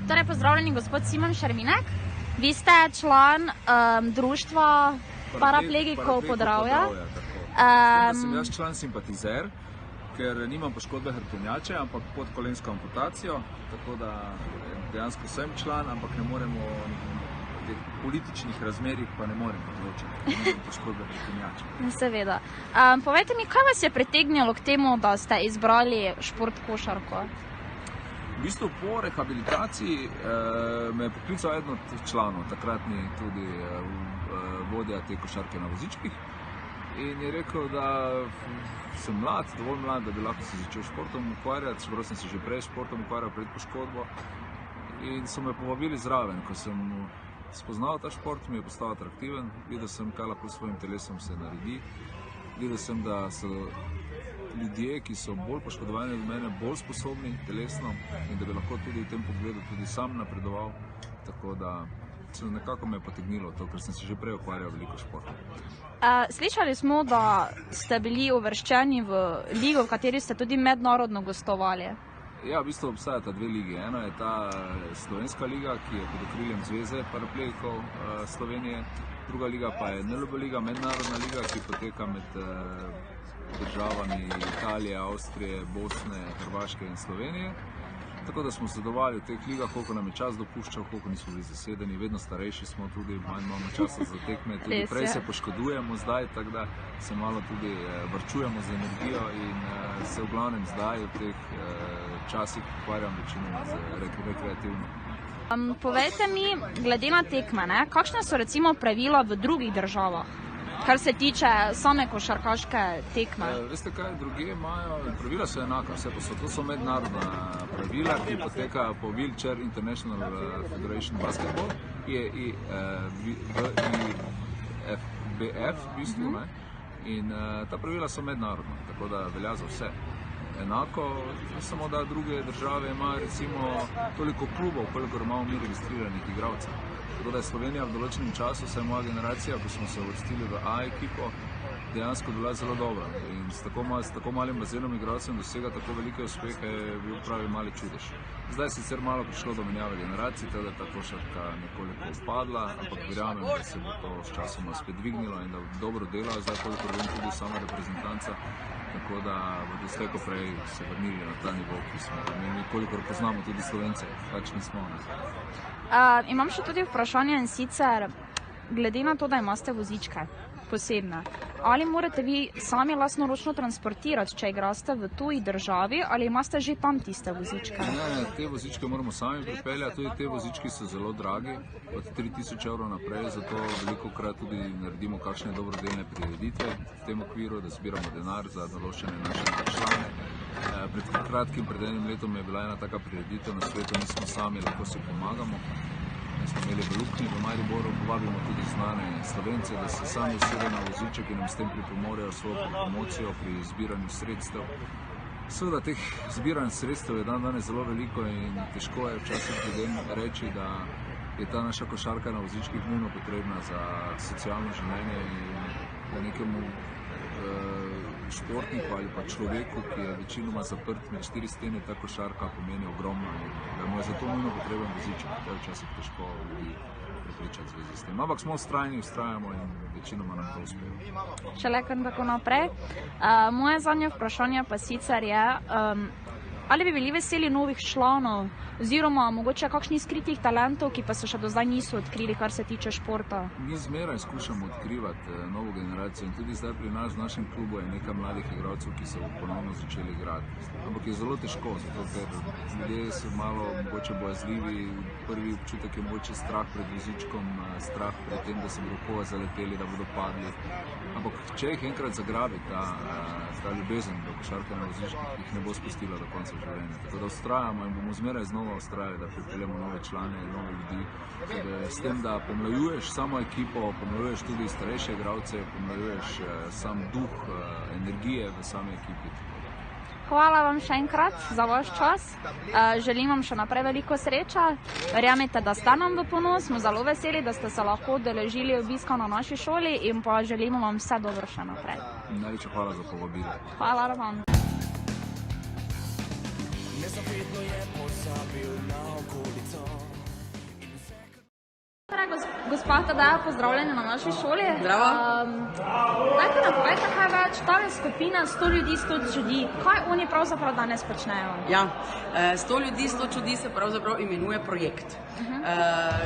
Torej, pozdravljeni gospod Simon Šerminek. Vi ste član društva paraplegikov Podravja. Da sem jaz član simpatizer, ker nimam poškodbe hrbtenjače, ampak pod kolensko amputacijo, tako da dejansko sem član, ampak ne moremo v teh političnih razmerih pa ne moremo odločiti, nimam poškodbe hrbtenjače. Seveda. Povejte mi, kaj vas je pritegnilo k temu, da ste izbrali šport košarko? V bistvu po rehabilitaciji me je poklical eden od članov, takratni tudi vodja te košarke na vozičkih, in je rekel, da sem mlad, dovolj mlad, da bi lahko se začel športom ukvarjati, čeprav sem se že prej športom ukvarjal pred poškodbo, in so me povabili zraven. Ko sem spoznal ta šport, mi je postal atraktiven, videl sem, kaj lahko s svojim telesom se naredi, videl sem, da so ljudje, ki so bolj poškodovani od mene, bolj sposobni telesno in da bi lahko tudi v tem pogledu tudi sam napredoval, tako da nekako me je potegnilo to, ker sem se že prej ukvarjal veliko športa. Slišali smo, da ste bili uvrščeni v ligo, v kateri ste tudi mednarodno gostovali. Ja, v bistvu obstajata dve ligi. Ena je ta slovenska liga, ki je pod okriljem Zveze paraplegikov Slovenije, druga liga pa je NLB liga, mednarodna liga, ki poteka med državami Italije, Avstrije, Bosne, Hrvaške in Slovenije. Tako da smo sodelovali v teh ligah, koliko nam je čas dopuščal, koliko nismo bili zasedeni, vedno starejši smo tudi, manj imamo časa za tekme, tudi prej se poškodujemo zdaj, tako da se malo tudi varčujemo z energijo in se v glavnem zdaj v teh časih ukvarjam večinoma z rekreativno. Povejte mi, glede na tekme, kakšne so recimo pravila v drugih državah, kar se tiče same košarkaške tekme? Veste kaj, druge imajo, pravila so enaka, vse posod. To so mednarodna pravila, ki potekajo po Wheelchair International Federation Basketball, IFBF v bistvu, in ta pravila so mednarodna, tako da velja za vse. Enako, samo da druge države imajo recimo toliko klubov, koliko imamo mi registriranih igralcev. Tako da je Slovenija v določenem času, vsaj moja generacija, ko smo se uvrstili v A ekipo, dejansko bila zelo dobra. In s tako malim bazenom igralcem dosega tako velike uspehe je bil pravi mali čudež. Zdaj je sicer malo prišlo do menjave generacij, teda ta košarka nekoliko upadla, ampak verjamem, da se bo to s časoma spet dvignilo in da dobro delajo, zdaj koliko vem tudi sama reprezentanca, tako da bodo slejko prej se vrnili na ta nivo, ki smo imeli, kolikor poznamo tudi Slovence, kakšni smo. Imam še tudi vprašanje, in sicer glede na to, da imate vozičke posebne, ali morate vi sami lastnoročno transportirati, če igrate v tuji državi, ali imate že tam tiste vozičke? Ne, te vozičke moramo sami pripeljati, tudi te vozički so zelo dragi, od 3000 evrov naprej, zato velikokrat tudi naredimo kakšne dobrodelne prireditve v tem okviru, da zbiramo denar za določene naše člane. Pred enim letom je bila ena taka prireditev na svetu, mi smo sami, lahko si pomagamo. Smo imeli v Luknji, v Mariboru, povabimo tudi znane Slovence, da se sami usedejo na voziček in nam s tem pripomorejo svojo promocijo pri zbiranju sredstev. Seveda teh zbiranj sredstev je danes zelo veliko in težko je včasih ljudem reči, da je ta naša košarka na vozičkih nujno potrebna za socialno življenje in da nekemu športniku ali pa človeku, ki je večinoma zaprt med 4 stene, ta košarka pomeni ogromno in da mu je zato nujno potreben voziček. To je včasih težko ljudi prepričati v zvezi s tem. Ampak smo vztrajni, vztrajamo in večinoma nam to uspeva. Šele tako naprej. Moje zadnje vprašanje pa sicer je, ali bi bili veseli novih članov oziroma mogoče kakšnih skritih talentov, ki pa se še do zdaj niso odkrili, kar se tiče športa? Mi zmeraj skušamo odkrivati novo generacijo in tudi zdaj pri nas v našem klubu je nekaj mladih igralcev, ki so ponovno začeli igrati. Ampak je zelo težko, zato ker ljudje so malo mogoče bojazljivi, prvi občutek je mogoče strah pred vozičkom, strah pred tem, da se bodo koga zaleteli, da bodo padli. Ampak če jih enkrat zagrabi ta ljubezen do košarke na vozičkih, jih ne bo spustila do konca življenja. Tako da vztrajamo in bomo zmeraj znova vztrajali, da pripeljemo nove člane, nove ljudi. S tem, da pomlajuješ samo ekipo, pomlajuješ tudi starejše igralce, pomlajuješ sam duh, energije v sami ekipi. Hvala vam še enkrat za vaš čas. Želim vam še naprej veliko sreče. Verjamete, da ste nam v ponos. Smo zelo veseli, da ste se lahko udeležili obiska na naši šoli in pa želimo vam vse dobro še naprej. Najlepša hvala za povabilo. Hvala vam. Gospa Tadeja, pozdravljeni na naši šoli. Zdravo. Dajte nam povejte kaj več, ta je skupina 100 ljudi, 100 čudi. Kaj oni pravzaprav danes počnejo? Ja, 100 ljudi, 100 čudi se pravzaprav imenuje projekt.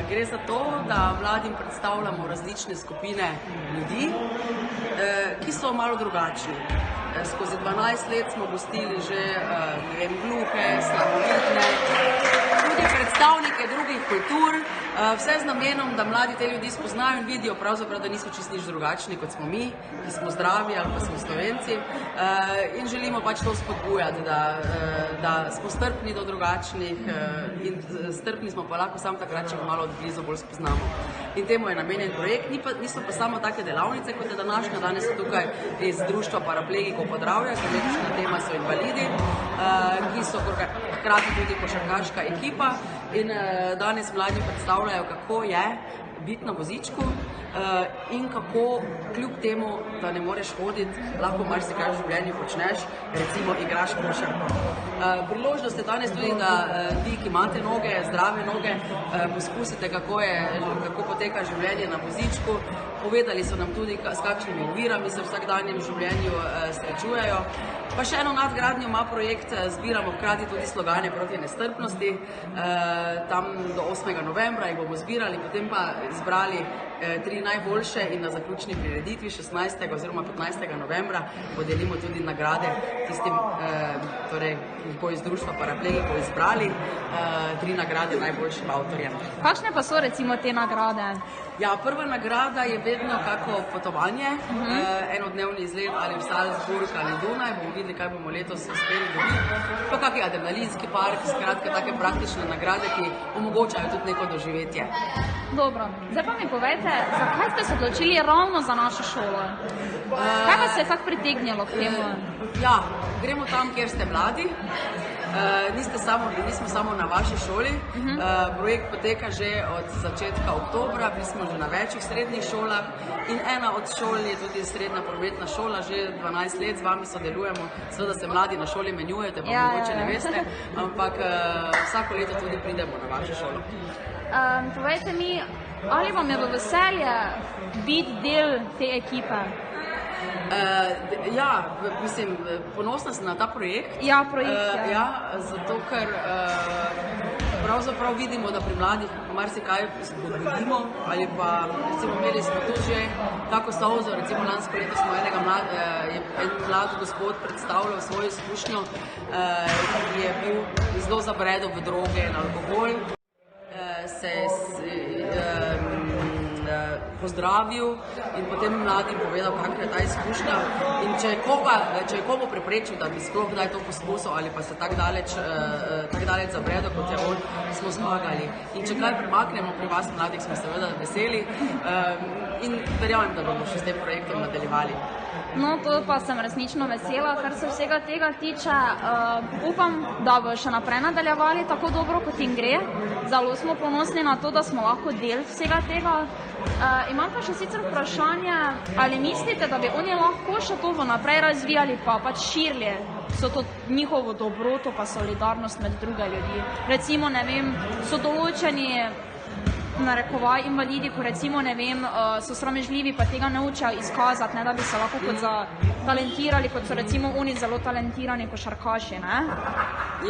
Gre za to, da mladim predstavljamo različne skupine ljudi, ki so malo drugačni. Skozi 12 let smo gostili že gluhe, slabovidne, tudi predstavnike drugih kultur, vse z namenom, da mladi te ljudi spoznajo in vidijo pravzaprav, da niso čisto nič drugačni kot smo mi, ki smo zdravi ali pa smo Slovenci, in želimo pač to spodbujati, da smo strpni do drugačnih in strpni smo pa lahko samo takrat, če malo od blizu bolj spoznamo. In temu je namenjen projekt, niso pa samo take delavnice, kot je današnja. Danes so tukaj iz društva paraplegikov Podravja, ker letošnja tema so invalidi, ki so hkrati tudi košarkaška ekipa in danes mladi predstavljajo, kako je biti na vozičku in kako kljub temu, da ne moreš hoditi, lahko marsikaj v življenju počneš, recimo igraš košarko. Priložnost je danes tudi, da vi, ki imate noge, zdrave noge, poskusite, kako poteka življenje na vozičku. Povedali so nam tudi, s kakšnimi ovirami se v vsakdanjem življenju srečujejo. Pa še eno nadgradnjo ima projekt, zbiramo hkrati tudi slogane proti nestrpnosti. Tam do 8. novembra jih bomo zbirali, potem pa izbrali 3 najboljše in na zaključni prireditvi 16. oziroma 15. novembra podelimo tudi nagrade tistim, torej jih bo iz društva paraplegikov izbrali, 3 nagrade najboljšim avtorjem. Kakšne pa so recimo te nagrade? Ja, prva nagrada je vedno kako potovanje, enodnevni izlet ali v Salzburg ali Dunaj, bomo videli, kaj bomo letos uspeli dobiti, pa kakšen adrenalinski park, skratka take praktične nagrade, ki omogočajo tudi neko doživetje. Dobro, zdaj pa mi povejte, zakaj ste se odločili ravno za našo šolo? Kaj vas je tako pritegnilo k temu? Ja, gremo tam, kjer ste mladi. Nismo samo na vaši šoli, projekt poteka že od začetka oktobra, bili smo že na večjih srednjih šolah in ena od šol je tudi srednja prometna šola, že 12 let z vami sodelujemo, seveda se mladi na šoli menjujete, pa mogoče ne veste, ampak vsako leto tudi pridemo na vašo šolo. Povejte mi, ali vam je v veselje biti del te ekipe? Ja, mislim, ponosna sem na ta projekt. Ja, projekt, ja. Zato, ker pravzaprav vidimo, da pri mladih marsikaj spodbudimo, ali pa recimo imeli smo tu že tako solzo, recimo lansko leto smo en mlad gospod predstavljal svojo izkušnjo, ki je bil zelo zabredel v droge in alkohol, pozdravil in potem mladim povedal, kakšna je ta izkušnja. In če je komu preprečil, da bi sploh kdaj to poskusil ali pa se tako daleč zabredel, kot je on, smo zmagali. In če kaj premaknemo pri vas mladih, smo seveda veseli in verjamem, da bomo še s tem projektom nadaljevali. No, to pa sem resnično vesela, kar se vsega tega tiče. Upam, da bo še naprej nadaljevali tako dobro, kot jim gre. Zelo smo ponosni na to, da smo lahko del vsega tega. Imam pa še sicer vprašanje, ali mislite, da bi oni lahko še to naprej razvijali, pa pač širili so to njihovo dobroto pa solidarnost med druge ljudi. Recimo, ne vem, so določeni narekovaj invalidi, ko recimo, ne vem, so sramežljivi, pa tega ne učejo izkazati, ne, da bi se lahko kot talentirali, kot so recimo oni zelo talentirani košarkaši, ne?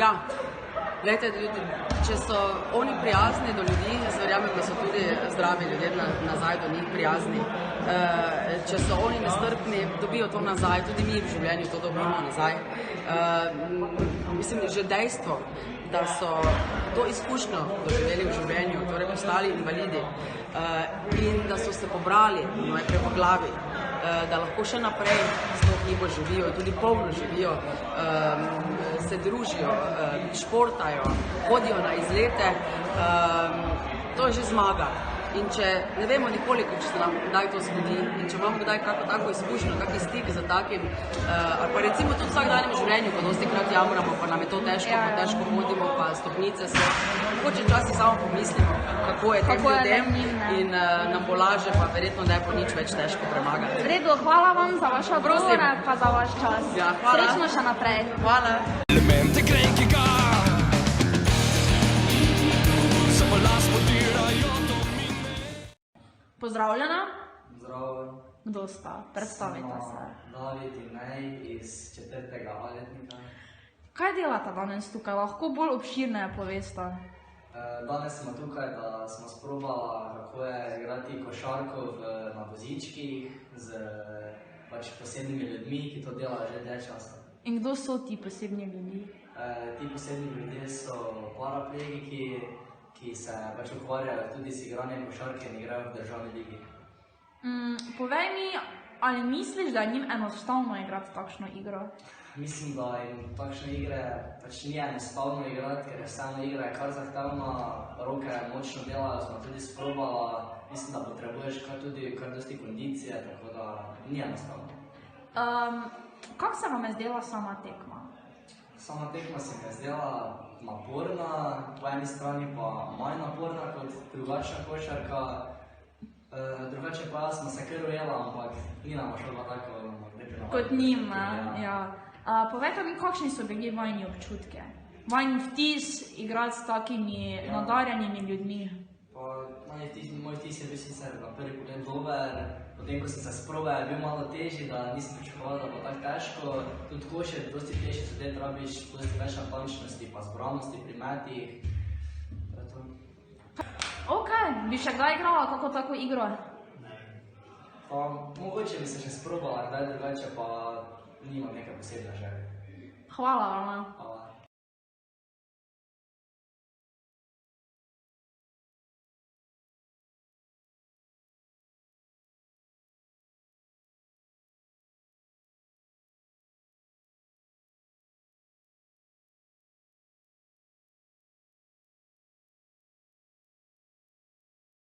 Ja, glejte, če so oni prijazni do ljudi, jaz verjamem, da so tudi zdravi ljudje nazaj do njih prijazni. Če so oni nestrpni, dobijo to nazaj, tudi mi v življenju to dobimo nazaj. Mislim, že dejstvo, da so to izkušnjo doživeli v življenju, torej postali invalidi in da so se pobrali najprej po glavi, da lahko še naprej s to knjigo živijo, tudi polno živijo, se družijo, športajo, hodijo na izlete, to je že zmaga. In če ne vemo nikoli, če se nam kdaj to zgodi in če imamo kdaj tako izkušnjo, kaki stik za takim, ali pa recimo tudi v vsakdanjem življenju, ko dosti krat jamramo, pa nam je to težko, pa težko hodimo, pa stopnice so, mogoče včasih samo pomislimo, kako je tem ljudem in nam bo lažje, pa verjetno ne bo nič več težko premagati. V redu, hvala vam za vaše odgovore, pa za vaš čas. Ja, hvala. Srečno še naprej. Hvala. Elemente grenkega Pozdravljena. Zdravo. Kdo sta? Predstavite se. David in Nej iz 4. letnika. Kaj delata danes tukaj? Lahko bolj obširneje povesta. Danes smo tukaj, da smo sprobala, kako je igrati košarko na vozičkih z posebnimi ljudmi, ki to delajo že dlje časa. In kdo so ti posebni ljudi? Ti posebni ljudje so paraplegiki, ki se ukvarjajo tudi z igranjem košarke in igrajo v državni ligi. Povej mi, ali misliš, da je njim enostavno igrati takšno igro? Mislim, da jim takšne igre ni enostavno igrati, ker je vseeno igra kar zahtevna, roke močno delajo, smo tudi sprobala. Mislim, da potrebuješ kar dosti kondicije, tako da ni enostavno. Kako se vam je zdela sama tekma? Sama tekma se mi je zdela naporna, po eni strani pa manj naporna kot drugačna košarka. Drugače pa smo se kar ujela, ampak ni nam šlo pa tako lepo. Kot njim, ne? Ja. Povejte mi, kakšni so bili vajni občutki? Vajni vtis igrati s takimi nadarjenimi ljudmi? Moj vtis je bil sicer na prvi pogled dober, potem ko sem se sprobal, je bil malo težji, da nisem pričakoval, da bo tako težko. Tudi koš je dosti težji, zdaj rabiš dosti več natančnosti pa zbranosti pri metih. Ok, bi še kdaj igrala kako tako igro? Pa mogoče bi se še sprobala, kdaj drugače pa nimam nekaj posebne želje. Hvala vam.